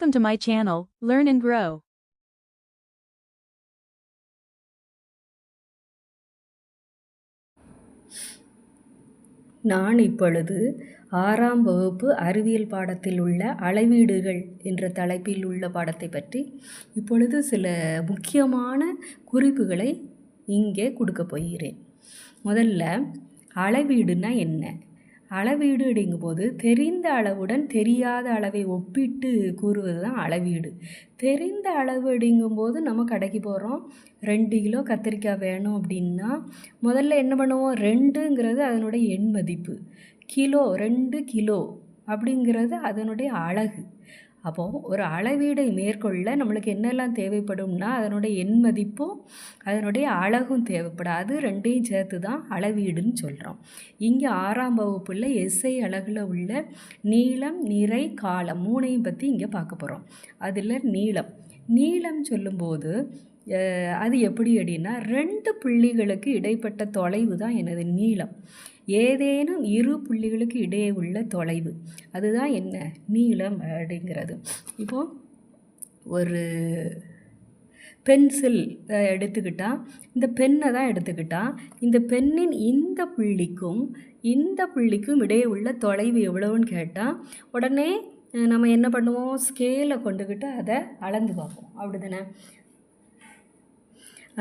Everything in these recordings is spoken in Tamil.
Welcome to my channel, Learn and Grow. நான் இப்பொழுது 6ஆம் வகுப்பு அறிவியல் பாடத்தில் உள்ள அளவீடுகள் என்ற தலைப்பில் உள்ள பாடத்தை பற்றி இப்பொழுது சில முக்கியமான குறிப்புகளை இங்கே கொடுக்க போகிறேன். முதல்ல அளவீடுனா என்ன? அளவீடு அப்படிங்கும்போது தெரிந்த அளவுடன் தெரியாத அளவை ஒப்பிட்டு கூறுவது தான் அளவீடு. தெரிந்த அளவு அப்படிங்கும்போது நம்ம கடைக்கு போகிறோம், 2 கிலோ கத்திரிக்காய் வேணும் அப்படின்னா முதல்ல என்ன பண்ணுவோம், 2ங்கிறது அதனுடைய எண் மதிப்பு, கிலோ 2 கிலோ அப்படிங்கிறது அதனுடைய அலகு. அப்போது ஒரு அளவீடை மேற்கொள்ள நம்மளுக்கு என்னெல்லாம் தேவைப்படும்னா அதனுடைய எண் மதிப்பும் அதனுடைய அலகும் தேவைப்படும். அது ரெண்டையும் சேர்த்து தான் அளவீடுன்னு சொல்கிறோம். இங்கே 6ஆம் வகுப்பில் எஸ்ஐ அலகில் உள்ள நீளம், நிறை, காலம் 3ஐயும் பற்றி இங்கே பார்க்க போகிறோம். அதில் நீளம் சொல்லும்போது அது எப்படி அப்படின்னா 2 புள்ளிகளுக்கு இடைப்பட்ட தொலைவு தான் எனது நீளம். ஏதேனும் 2 புள்ளிகளுக்கு இடையே உள்ள தொலைவு அதுதான் என்ன நீளம் அப்படிங்கிறது. இப்போது ஒரு பென்சில் எடுத்துக்கிட்டால், இந்த பென்னை தான் எடுத்துக்கிட்டால், இந்த பென்னின் இந்த புள்ளிக்கும் இடையே உள்ள தொலைவு எவ்வளவுன்னு கேட்டால் உடனே நம்ம என்ன பண்ணுவோம், ஸ்கேலை கொண்டுக்கிட்டு அதை அளந்து பார்ப்போம். அப்படி தானே?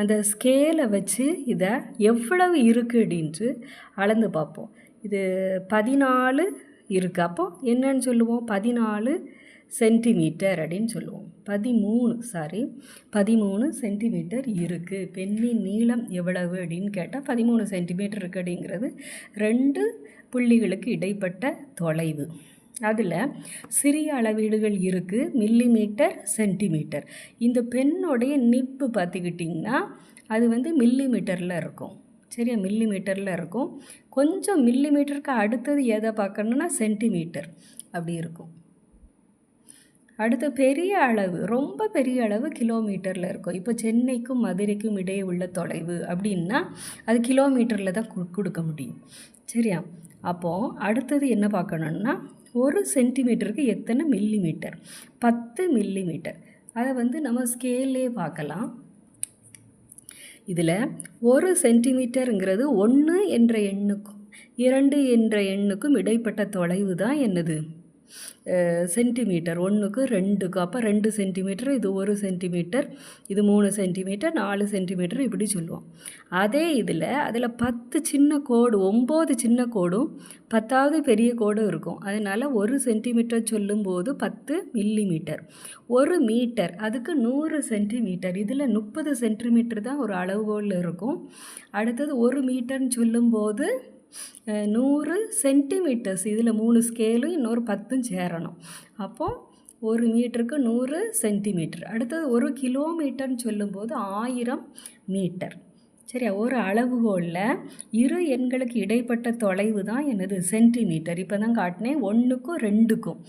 அந்த ஸ்கேலை வச்சு இதை எவ்வளவு இருக்குது அப்படின்ட்டு அளந்து பார்ப்போம். இது 14 இருக்குது. அப்போது என்னன்னு சொல்லுவோம், 14 சென்டிமீட்டர் அப்படின்னு சொல்லுவோம். 13 சென்டிமீட்டர் இருக்குது. பெண்ணின் நீளம் எவ்வளவு அப்படின்னு கேட்டால் 13 சென்டிமீட்டர் இருக்குது. அப்படிங்கிறது 2 புள்ளிகளுக்கு இடைப்பட்ட தொலைவு. அதில் சிறிய அளவீடுகள் இருக்குது, மில்லிமீட்டர், சென்டிமீட்டர். இந்த பெண்ணுடைய நிப்பு பார்த்துக்கிட்டிங்கன்னா அது மில்லிமீட்டரில் இருக்கும். சரியா? மில்லிமீட்டரில் இருக்கும். கொஞ்சம் மில்லிமீட்டருக்கு அடுத்தது எதை பார்க்கணுன்னா சென்டிமீட்டர் அப்படி இருக்கும். அடுத்த பெரிய அளவு, ரொம்ப பெரிய அளவு கிலோமீட்டரில் இருக்கும். இப்போ சென்னைக்கும் மதுரைக்கும் இடையே உள்ள தொலைவு அப்படின்னா அது கிலோமீட்டரில் தான் கொடுக்க முடியும். சரியா? அப்போது அடுத்தது என்ன பார்க்கணுன்னா 1 சென்டிமீட்டருக்கு எத்தனை மில்லிமீட்டர், 10 மில்லிமீட்டர். அதை நம்ம ஸ்கேல்லே பார்க்கலாம். இதில் 1 சென்டிமீட்டருங்கிறது 1 என்ற எண்ணுக்கும் 2 என்ற எண்ணுக்கும் இடைப்பட்ட தொலைவு தான் என்னது சென்டிமீட்டர். 1க்கு 2க்கு. அப்போ 2 சென்டிமீட்டர், இது 1 சென்டிமீட்டர், இது 3 சென்டிமீட்டர், 4 சென்டிமீட்டர் இப்படி சொல்லுவோம். அதே அதில் 10 சின்ன கோடு, 9 சின்ன கோடும் 10வது பெரிய கோடும் இருக்கும். அதனால் 1 சென்டிமீட்டர் சொல்லும்போது 10 மில்லிமீட்டர். 1 மீட்டர் அதுக்கு 100 சென்டிமீட்டர். இதில் 30 சென்டிமீட்டர் தான் ஒரு அளவுகோல் இருக்கும். அடுத்தது 1 மீட்டர்னு சொல்லும்போது 100 சென்டிமீட்டர்ஸ். இதில் 3 ஸ்கேலும் இன்னொரு 10 சேரணும். அப்போது 1 மீட்டருக்கு 100 சென்டிமீட்டர். அடுத்தது 1 கிலோமீட்டர்னு சொல்லும்போது 1000 மீட்டர். சரியா? ஒரு அளவுகோலில் 2 எண்களுக்கு இடைப்பட்ட தொலைவு தான் என்னது சென்டிமீட்டர். இப்போ தான் காட்டினேன். 1க்கும் 2க்கும்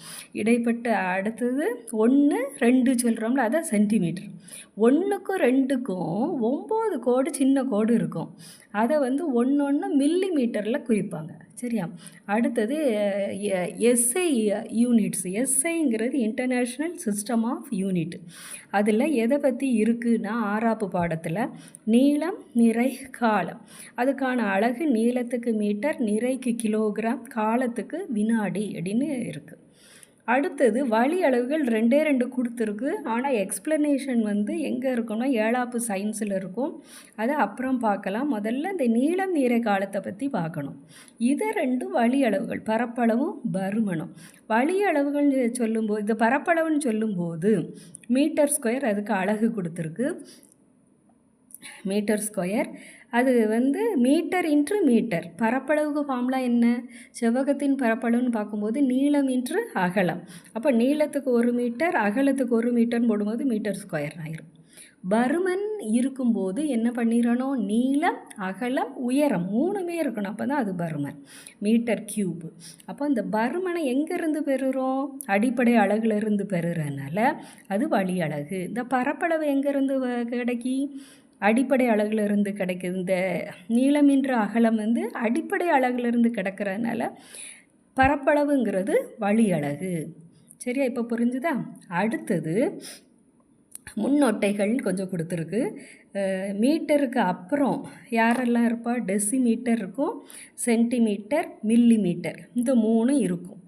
இடைப்பட்ட, அடுத்தது 1 2 சொல்கிறோம்ல அதான் சென்டிமீட்டர். 1க்கும் 2க்கும் 9 கோடு சின்ன கோடு இருக்கும். அதை ஒன்று மில்லிமீட்டரில் குறிப்பாங்க. சரியா? அடுத்தது எஸ்ஐ யூனிட்ஸ். எஸ்ஐங்கிறது இன்டர்நேஷ்னல் சிஸ்டம் ஆஃப் யூனிட். அதில் எதை பற்றி இருக்குன்னா 6ஆப்பு பாடத்தில் நீளம், நிறை, காலம். அதுக்கான அலகு நீளத்துக்கு மீட்டர், நிறைக்கு கிலோகிராம், காலத்துக்கு வினாடி அப்படின்னு இருக்குது. அடுத்தது வழி அளவுகள் 2 கொடுத்துருக்கு. ஆனால் எக்ஸ்ப்ளனேஷன் எங்கே இருக்குன்னா 7ஆப்பு சயின்ஸில் இருக்கும். அதை அப்புறம் பார்க்கலாம். முதல்ல இந்த நீளம், நீரை, காலத்தை பற்றி பார்க்கணும். இது 2 வழி அளவுகள், பரப்பளவும் பருமனும். வழி அளவுகள் சொல்லும்போது, இந்த பரப்பளவுன்னு சொல்லும்போது மீட்டர் ஸ்கொயர் அதுக்கு அலகு கொடுத்துருக்கு. மீட்டர் ஸ்கொயர் அது மீட்டர் இன்ட்ரு மீட்டர். பரப்பளவுக்கு ஃபார்முலா என்ன? செவ்வகத்தின் பரப்பளவுன்னு பார்க்கும்போது நீளம் இன்ட்ரு அகலம். அப்போ நீளத்துக்கு 1 மீட்டர், அகலத்துக்கு 1 மீட்டர்னு போடும்போது மீட்டர் ஸ்கொயர் ஆயிரும். பருமன் இருக்கும்போது என்ன பண்ணிடணும், நீளம், அகலம், உயரம் 3மே இருக்கணும். அப்போ தான் அது பருமன், மீட்டர் கியூப். அப்போ இந்த பருமனை எங்கேருந்து பெறுகிறோம்? அடிப்படை அலகுலேருந்து பெறுறதுனால அது வழி அலகு. இந்த பரப்பளவு எங்கேருந்து கிடைக்கி? அடிப்படை அலகுலேருந்து கிடைக்குது. இந்த நீளமின்ற அகலம் அடிப்படை அலகுலேருந்து கிடைக்கிறதுனால பரப்பளவுங்கிறது வழி அலகு. சரியா, இப்போ புரிஞ்சுதா? அடுத்தது முன்னொட்டைகள் கொஞ்சம் கொடுத்துருக்கு. மீட்டருக்கு அப்புறம் யாரெல்லாம் இருப்பா? டெசிமீட்டர் இருக்கும், சென்டிமீட்டர், மில்லிமீட்டர், இந்த 3 இருக்கும்.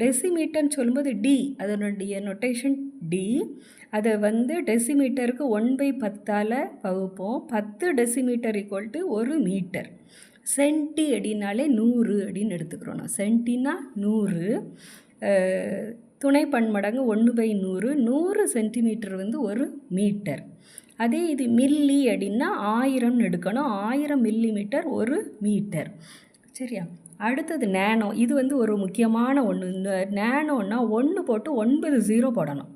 டெசிமீட்டர்னு சொல்லும்போது டி, அதனுடைய நொட்டேஷன் டி. அதை வந்து டெசிமீட்டருக்கு 1/10 வகுப்போம். 10 decimetre equal to 1 metre. Centi அப்படின்னாலே 100 அப்படின்னு எடுத்துக்கிறோம். நான் சென்டினா 100, துணை பன்மடங்கு 1/100, 100 சென்டிமீட்டர் வந்து 1 மீட்டர். அதே இது மில்லி அப்படின்னா 1000 எடுக்கணும், 1000 மில்லிமீட்டர் 1 மீட்டர். சரியா? அடுத்தது நேனோ. இது வந்து ஒரு முக்கியமான ஒன்று. நேனோன்னா 1 போட்டு 9 0 போடணும்.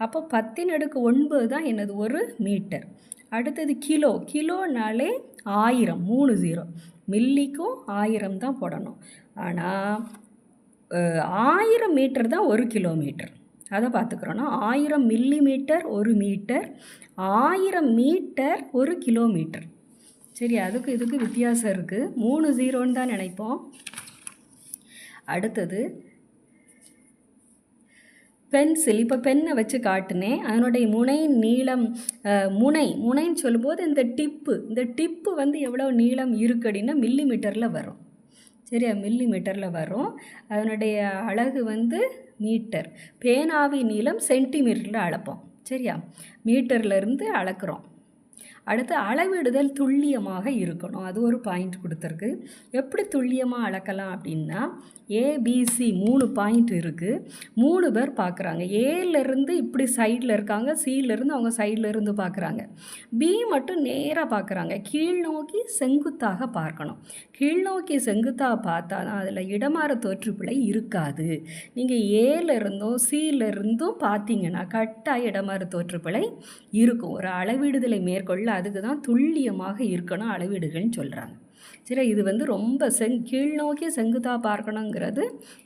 அப்போ 10⁻9 தான் என்னது 1 மீட்டர். அடுத்தது கிலோ. கிலோனாலே 1000, 3 0. மில்லிக்கும் 1000 தான் போடணும். ஆனால் 1000 மீட்டர் தான் 1 கிலோமீட்டர். அதை பார்த்துக்கிறோன்னா 1000 மில்லிமீட்டர் 1 மீட்டர், 1000 மீட்டர் 1 கிலோமீட்டர். சரி, அதுக்கு இதுக்கு வித்தியாசம் இருக்குது. 3 0ன்னு தான் நினைப்போம். அடுத்தது பென்சில். இப்போ பென்னை வச்சு காட்டினேன். அதனுடைய முனை நீளம், முனைன்னு சொல்லும்போது இந்த டிப்பு வந்து எவ்வளோ நீளம் இருக்குது அப்படின்னா மில்லிமீட்டரில் வரும். சரியா, மில்லிமீட்டரில் வரும். அதனுடைய அலகு வந்து மீட்டர். பேனாவின் நீளம் சென்டிமீட்டரில் அளப்போம். சரியா, மீட்டர்லேருந்து அளக்குறோம். அடுத்து அளவிடுதல் துல்லியமாக இருக்கணும். அது ஒரு பாயிண்ட் கொடுத்துருக்கு. எப்படி துல்லியமாக அளக்கலாம் அப்படின்னா, ஏபிசி 3 பாயிண்ட் இருக்குது. 3 பேர் பார்க்குறாங்க. ஏலேருந்து இப்படி சைடில் இருக்காங்க, சியிலேருந்து அவங்க சைடில் இருந்து பார்க்குறாங்க. பி மட்டும் நேராக பார்க்குறாங்க. கீழ் நோக்கி செங்குத்தாக பார்க்கணும். கீழ் நோக்கி செங்குத்தாக பார்த்தா தான் அதில் இடமாறு தோற்றுப்பிழை இருக்காது. நீங்கள் ஏலேருந்தும் சியிலேருந்தும் பார்த்தீங்கன்னா கட்டாய இடமாறு தோற்றுப்பிழை இருக்கும். ஒரு அளவிடுதலை மேற்கொள்ள அதுக்கு தான் துல்லியமாக இருக்கணும் அளவீடுகள்னு சொல்கிறாங்க. சரி, இது வந்து ரொம்ப கீழ் நோக்கி செங்குத்தாக பார்க்கணுங்கிறது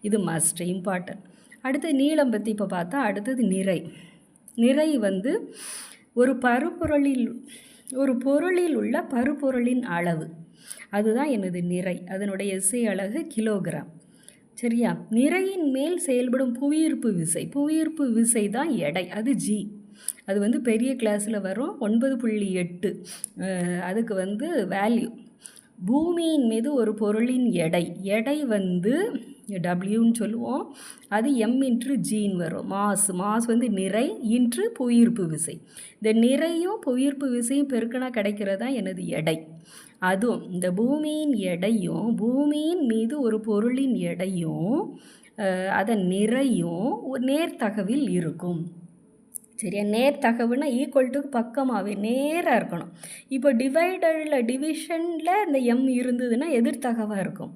இது மஸ்ட், இம்பார்ட்டன்ட். அடுத்து நீளம் பற்றி இப்போ பார்த்தா, அடுத்தது நிறை வந்து ஒரு பொருளில் உள்ள பருப்பொருளின் அளவு, அதுதான் எனது நிறை. அதனுடைய SI அலகு கிலோகிராம். சரியா, நிறையின் மேல் செயல்படும் புவியீர்ப்பு விசை தான் எடை, அது G. அது வந்து பெரிய கிளாஸில் வரும், 9.8. அதுக்கு வந்து வேல்யூ. பூமியின் மீது ஒரு பொருளின் எடை வந்து டபிள்யூன்னு சொல்லுவோம். அது m×Gன்னு வரும். மாஸ் வந்து நிறை இன்று புவியீர்ப்பு விசை. இந்த நிறையும் புவியீர்ப்பு விசையும் பெருக்கினா கிடைக்கிறது தான் எனது எடை. அதுவும் இந்த பூமியின் எடையும் பூமியின் மீது ஒரு பொருளின் எடையும் அதன் நிறையும் ஒரு நேர்த்தகவில் இருக்கும். சரியா, நேர்த்தகவுன்னா ஈக்குவல் டு பக்கமாகவே நேராக இருக்கணும். இப்போ டிவிஷனில் இந்த m இருந்ததுன்னா எதிர்த்தகவாக இருக்கும்.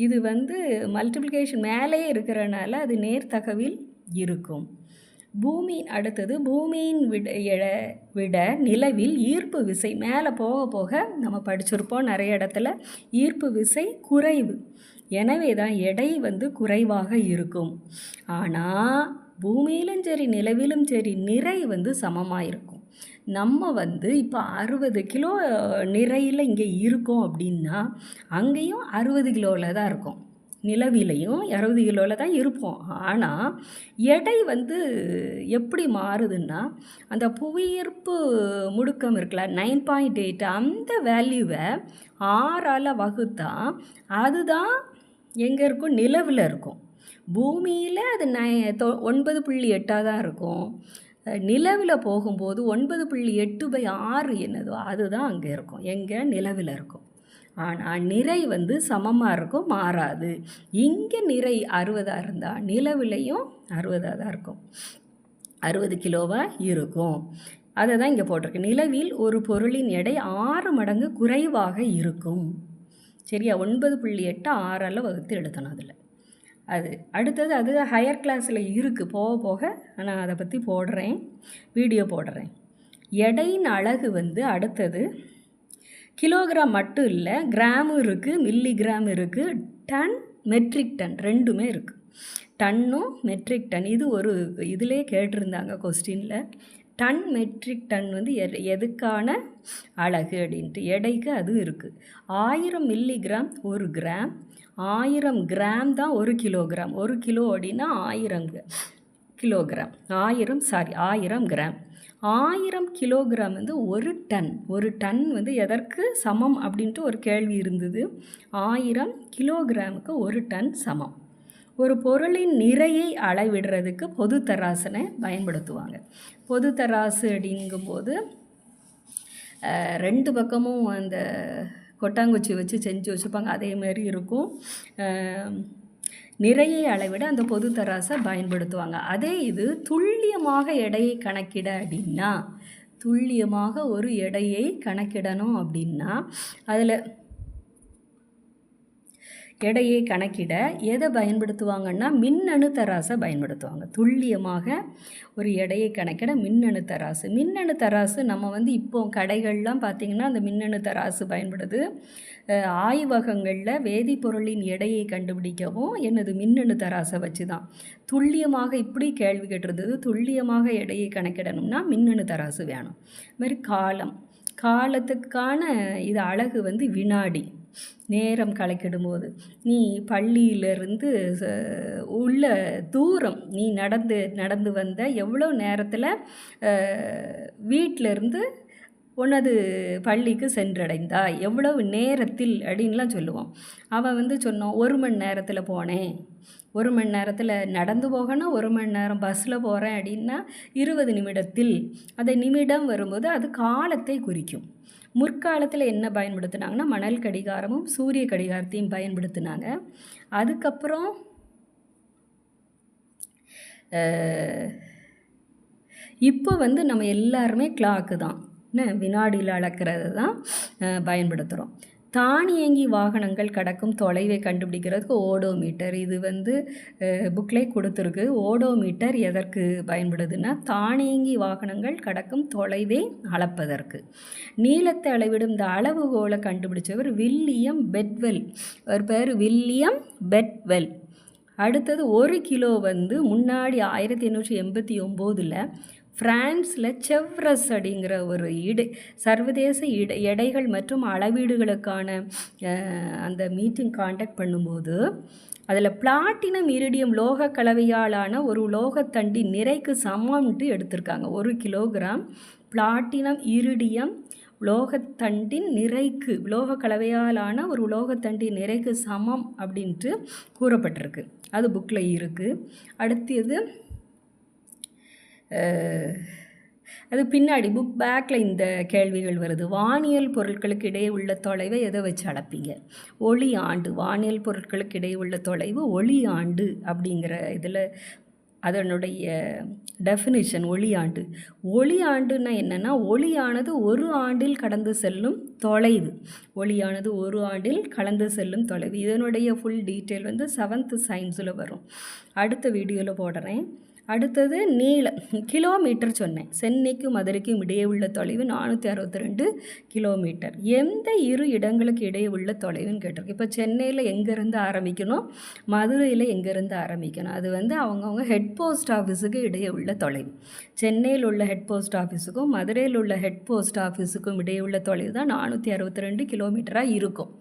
இது வந்து மல்டிப்ளிகேஷன் மேலே இருக்கிறனால அது நேர்த்தகவில் இருக்கும். அடுத்தது பூமியின் விட நிலவில் ஈர்ப்பு விசை மேலே போக போக நம்ம படிச்சிருப்போம் நிறைய இடத்துல, ஈர்ப்பு விசை குறைவு. எனவே தான் எடை வந்து குறைவாக இருக்கும். ஆனால் பூமியிலும் சரி நிலவிலும் சரி நிறை வந்து சமமாக இருக்கும். நம்ம வந்து இப்போ 60 கிலோ நிறையில் இங்கே இருக்கோம் அப்படின்னா அங்கேயும் 60 கிலோவில் தான் இருக்கும். நிலவிலையும் 60 கிலோவில் தான் இருப்போம். ஆனால் எடை வந்து எப்படி மாறுதுன்னா, அந்த புவியீர்ப்பு முடுக்கம் இருக்குல்ல 9.8, அந்த வேல்யூவை 6ஆல் வகுத்தா அதுதான் எங்கே இருக்கும்? நிலவில் இருக்கும். பூமியில் அது 9.8 தான் இருக்கும். நிலவில் போகும்போது 9.8/6 என்னதோ அதுதான் அங்கே இருக்கும். எங்கே? நிலவில் இருக்கும். ஆனால் நிறை வந்து சமமாக இருக்கும், மாறாது. இங்கே நிறை 60 இருந்தால் நிலவிலையும் 60 தான் இருக்கும், 60 கிலோவாக இருக்கும். அதை தான் இங்கே போட்டிருக்கு. நிலவில் ஒரு பொருளின் எடை 6 மடங்கு குறைவாக இருக்கும். சரியா, 9.8 6ஆல் வகுத்து எழுதணும். அதில் அது அடுத்தது அது ஹையர் கிளாஸில் இருக்குது, போக போக நான் அதை பற்றி வீடியோ போடுறேன். எடையின் அலகு வந்து அடுத்தது கிலோகிராம் மட்டும் இல்லை, கிராமும் இருக்குது, மில்லிகிராம் இருக்குது, டன், மெட்ரிக் டன் ரெண்டுமே இருக்குது. டன்னும் மெட்ரிக் டன் இது ஒரு இதிலே கேட்டிருந்தாங்க கொஸ்டினில். டன் மெட்ரிக் டன் வந்து எதுக்கான அலகு அப்படின்ட்டு எடைக்கு அதுவும் இருக்குது. 1000 மில்லிகிராம் 1 கிராம், 1000 கிராம் தான் 1 கிலோகிராம். 1 கிலோ அப்படின்னா 1000 கிலோகிராம், 1000 கிராம். 1000 கிலோகிராம் வந்து 1 டன். 1 டன் வந்து எதற்கு சமம் அப்படின்ட்டு ஒரு கேள்வி இருந்தது. 1000 கிலோகிராமுக்கு 1 டன் சமம். ஒரு பொருளின் நிறையை அளவிடுறதுக்கு பொது தராசனை பயன்படுத்துவாங்க. பொது தராசு அப்படிங்கும்போது 2 பக்கமும் அந்த கொட்டாங்குச்சி வச்சு செஞ்சு வச்சுருப்பாங்க, அதே மாதிரி இருக்கும். நிறையை அளவிட அந்த பொது தராசை பயன்படுத்துவாங்க. அதே இது துல்லியமாக எடையை கணக்கிட அப்படின்னா, துல்லியமாக ஒரு எடையை கணக்கிடணும் அப்படின்னா அதில் எடையை கணக்கிட எதை பயன்படுத்துவாங்கன்னா மின்னணு தராசை பயன்படுத்துவாங்க. துல்லியமாக ஒரு எடையை கணக்கிட மின்னணு தராசு. மின்னணு தராசு நம்ம வந்து இப்போ கடைகள்லாம் பார்த்திங்கன்னா அந்த மின்னணு தராசு பயன்படுது. ஆய்வகங்களில் வேதிப்பொருளின் எடையை கண்டுபிடிக்கவும் என்னது மின்னணு தராசை வச்சு தான். துல்லியமாக இப்படி கேள்வி கேட்டிருந்தது, துல்லியமாக எடையை கணக்கிடணும்னா மின்னணு தராசு வேணும். இதுமாதிரி காலத்துக்கான இது அழகு வந்து வினாடி. நேரம் கணக்கிடும்போது நீ பள்ளியிலிருந்து உள்ள தூரம் நீ நடந்து வந்த எவ்வளோ நேரத்தில் வீட்டிலேருந்து உனது பள்ளிக்கு சென்றடைந்தாய், எவ்வளவு நேரத்தில் அப்படின்லாம் சொல்லுவோம். அவன் வந்து சொன்னோம் 1 மணி நேரத்தில் போனேன், 1 மணி நேரத்தில் நடந்து போகணும், 1 மணி நேரம் பஸ்ஸில் போகிறேன் அப்படின்னா 20 நிமிடத்தில். அந்த நிமிடம் வரும்போது அது காலத்தை குறிக்கும். முற்காலத்தில் என்ன பயன்படுத்தினாங்கன்னா மணல் கடிகாரமும் சூரிய கடிகாரத்தையும் பயன்படுத்தினாங்க. அதுக்கப்புறம் இப்போ வந்து நம்ம எல்லாருமே கிளாக்கு தான், வினாடியில் அளக்கிறது தான் பயன்படுத்துகிறோம். தானியங்கி வாகனங்கள் கடக்கும் தொலைவை கண்டுபிடிக்கிறதுக்கு ஓடோமீட்டர், இது வந்து புக்லே கொடுத்துருக்கு. ஓடோமீட்டர் எதற்கு பயன்படுதுன்னா தானியங்கி வாகனங்கள் கடக்கும் தொலைவை அளப்பதற்கு. நீளத்தை அளவிடும் இந்த அளவுகோலை கண்டுபிடிச்சவர் வில்லியம் பெட்வெல். அவர் பேர் வில்லியம் பெட்வெல். அடுத்தது 1 கிலோ வந்து முன்னாடி 1889 ஃப்ரான்ஸில் செவ்ரஸ் அப்படிங்கிற ஒரு சர்வதேச எடைகள் மற்றும் அளவீடுகளுக்கான அந்த மீட்டிங் காண்டக்ட் பண்ணும்போது அதில் பிளாட்டினம் இரிடியம் லோக கலவையாலான ஒரு உலோகத்தண்டின் நிறைக்கு சமம்ன்ட்டு எடுத்திருக்காங்க. 1 கிலோகிராம் பிளாட்டினம் இரிடியம் உலோகத்தண்டின் நிறைக்கு, உலோக கலவையாலான ஒரு உலோகத்தண்டின் நிறைக்கு சமம் அப்படின்ட்டு கூறப்பட்டிருக்கு. அது புக்கில் இருக்குது. அடுத்தது அது பின்னாடி புக் பேக்கில் இந்த கேள்விகள் வருது. வானியல் பொருட்களுக்கு இடையே உள்ள தொலைவை எதை வச்சு அளப்பீங்க? ஒளி ஆண்டு. வானியல் பொருட்களுக்கு இடையே உள்ள தொலைவு ஒளி ஆண்டு அப்படிங்கிற இதில் அதனுடைய டெஃபினிஷன் ஒளி ஆண்டு. ஒளி ஆண்டுன்னா என்னென்னா ஒளியானது 1 ஆண்டில் கடந்து செல்லும் தொலைவு. ஒளியானது 1 ஆண்டில் கடந்து செல்லும் தொலைவு. இதனுடைய ஃபுல் டீட்டெயில் வந்து 7th சயின்ஸில் வரும். அடுத்த வீடியோவில் போடுறேன். அடுத்தது கிலோமீட்டர் சொன்னேன். சென்னைக்கும் மதுரைக்கும் இடையே உள்ள தொலைவு 462 கிலோமீட்டர். எந்த 2 இடங்களுக்கு இடையே உள்ள தொலைவுன்னு கேட்டிருக்கு. இப்போ சென்னையில் எங்கேருந்து ஆரம்பிக்கணும், மதுரையில் எங்கேருந்து ஆரம்பிக்கணும், அது வந்து அவங்கவுங்க ஹெட் போஸ்ட் ஆஃபீஸுக்கு இடையே உள்ள தொலைவு. சென்னையில் உள்ள ஹெட் போஸ்ட் ஆஃபீஸுக்கும் மதுரையில் உள்ள ஹெட் போஸ்ட் ஆஃபீஸுக்கும் இடையே உள்ள தொலைவு தான் 462 கிலோமீட்டராக இருக்கும்.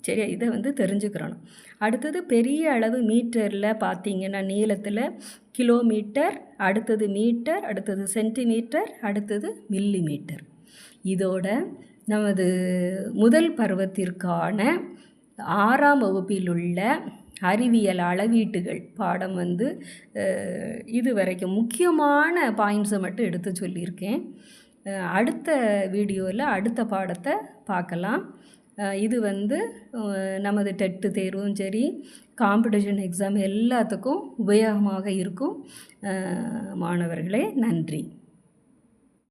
சரியா, இதை வந்து தெரிஞ்சுக்கிறணும். அடுத்தது பெரிய அளவு மீட்டரில் பார்த்திங்கன்னா நீளத்தில் கிலோமீட்டர், அடுத்தது மீட்டர், அடுத்தது சென்டிமீட்டர், அடுத்தது மில்லிமீட்டர். இதோட நமது முதல் பருவத்திற்கான 6ஆம் வகுப்பில் உள்ள அறிவியல் அளவீட்டுகள் பாடம் வந்து இது வரைக்கும் முக்கியமான பாயிண்ட்ஸை மட்டும் எடுத்து சொல்லியிருக்கேன். அடுத்த வீடியோவில் அடுத்த பாடத்தை பார்க்கலாம். இது வந்து நமது டெட்டு தேர்வும் சரி, காம்படிஷன் எக்ஸாம் எல்லாத்துக்கும் உபயோகமாக இருக்கும். மாணவர்களே, நன்றி.